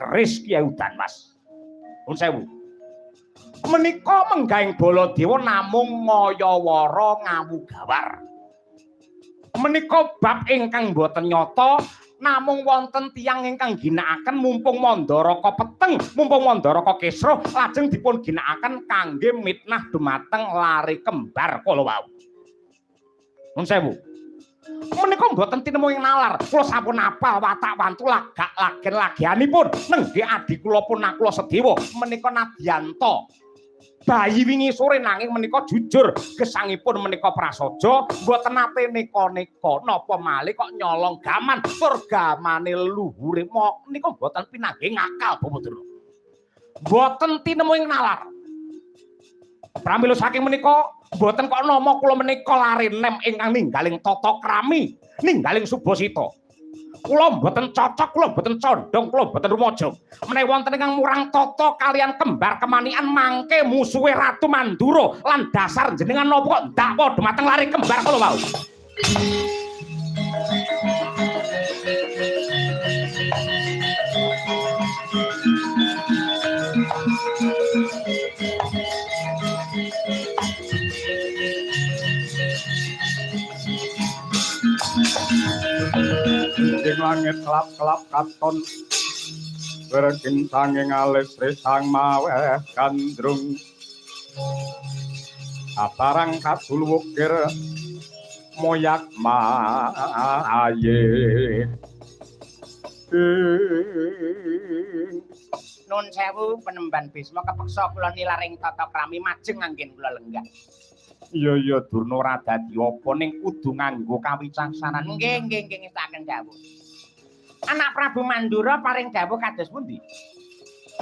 keris Kyai Udan Mas. Nuwun sewu. Menika menggaing Baladewa namung ngayawara ngawugawar. Menika bab ingkang boten nyata namung wonten tiyang ingkang ginakaken mumpung Mandaraka peteng, mumpung Mandaraka kesra lajeng dipun ginakaken kangge mitnah dumateng lare kembar kala wau. Nuwun sewu. Menika mboten tinemu ing nalar. Kula sampun apal watak wantu lagak lagen lagianipun nenggih adi kula pun nakula Sedewa menika Nadyanto. Bayi wingi sore nanging menika jujur gesangipun menika prasaja mboten nate neka-neka napa malih kok nyolong gaman tur gamane leluhure menika mboten pinanggih ngakal Bawadara. Mboten tinemu ing nalar. Pramila saking menika mboten kok nama kula menika lare nem ingkang ninggaling tata krami, ninggaling Subasita. Kula mboten cocok, kula mboten condong, kula mboten rumaja. Menawi wonten ingkang murang tata kalian kembar kemanikan mangke musuhe Ratu Mandura lan dasar jenengan napa kok ndak padha dumateng lare kembar kala wau. Ing langit kelap-kelap katon wergin sanging alis resang maweh kandrung aparang kadul wukir moyak maaye Nun sewu penemban Bisma kepeksa kula nilaring tata krami majeng anggen kula lenggah. Iya Durna ora dadi apa ning kudu nganggo kawicaksanan. Nggih ngestaken dawuh. Anak Prabu Mandura paring dawuh kados pundi?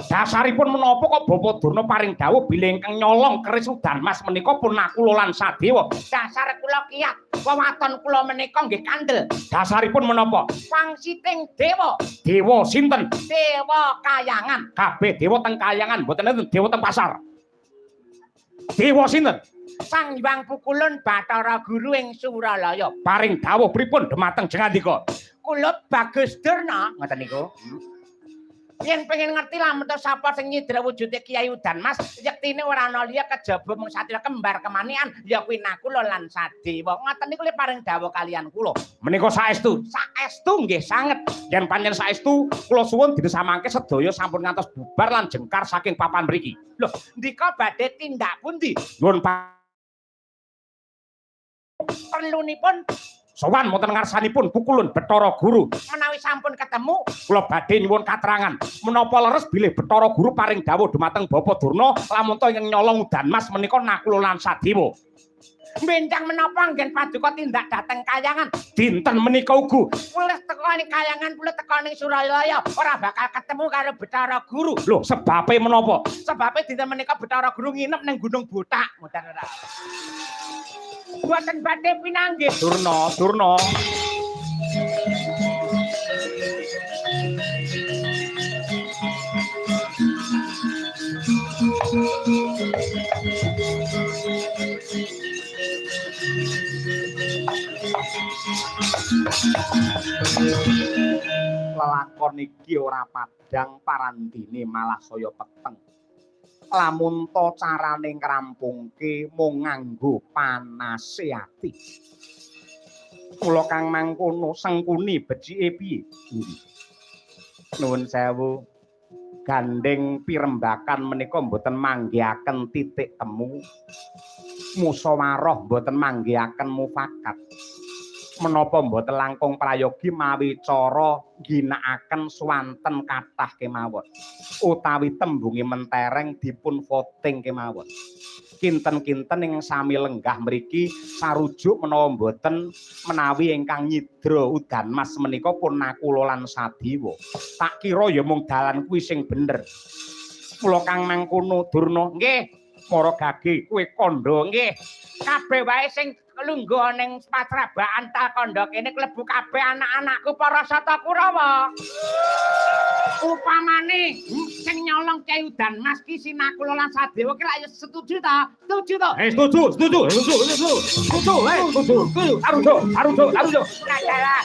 Dasaripun menapa kok Bapak Durna paring dawuh bilih ingkang nyolong keris Udan Mas menika pun nakula lan Sadewa. Dasar kula kiyat, wewaton kula menika nggih kandel. Dasaripun menapa? Wangsiting dewa. Dewa sinten? Dewa Kayangan. Kabeh dewa teng Kayangan, mboten enten dewa teng pasar. Dewa sinten? Sang Hyang Pukulun Bathara Guru ing Suralaya. Paring dawuh pripun dumateng jengandika? Kula Bagus Durna, ngoten niku. Yen pengen ngerti lamun to sapa sing nyidra wujude Kyai Udan Mas, yektine ora ana liya kejaba mung satria kembar kemanikan ya kuwi nakula lan Sadewa. Ngoten niku le paring dawuh kalian kula. Menika saestu, saestu nggih sanget. Yen pancen saestu kula suwun disamangke sedaya sampun ngantos bubar lan jengkar saking papan mriki. Lho, ndika badhe tindak pundi? Nuwun perlunipun sowan wonten ngarsanipun Pukulun Bathara Guru. Menawi sampun ketemu, kula badhe nyuwun katerangan. Menapa leres bilih Bathara Guru paring dawuh dumateng Bapak Durna lamun to ingkang nyolong Udan Mas menika nakula lan Sadewa. Benjang menapa anggen paduka tindak dhateng Kayangan. Dinten menika uga kula teko ning Kayangan, kula teko ning Suralaya ora bakal ketemu karo Bathara Guru. Lho, sebabe menapa? Sebabe dinten menika Bathara Guru nginep ning Gunung Botak. Ngoten ora. Buatan badhe pinanggih Durna. Lelakon iki ora padhang parandine malah saya peteng. Lamun to carane ngrampungke mung nganggo panase ati. Kula kang mangkono sengkuni becike piye? Nuwun sewu. Gandeng pirembakan menika mboten manggihaken titik temu. Musyawarah mboten manggihaken mufakat. Menapa mboten langkung prayogi mawi cara ginakaken swanten kathah kemawon utawi tembunge mentereng dipun voting kemawon. Kinten-kinten ing sami lenggah mriki sarujuk menawa mboten menawi ingkang nyidra Udan Mas menika pun nakula lan Sadewa. Tak kira ya mung dalan kuwi sing bener. Kula kang mangkono Durna nggih, para gage kowe kandha nggih. Kabeh wae sing lungguh ning Patrabaan Takandha kene klebu kabeh anak-anakku para Sata Kurawa. Upamane sing nyolong Kyai Udan Mas ki sinakula lan Sadewa ki lak setuju ta? Setuju to? Setuju. Arujo. Kacala.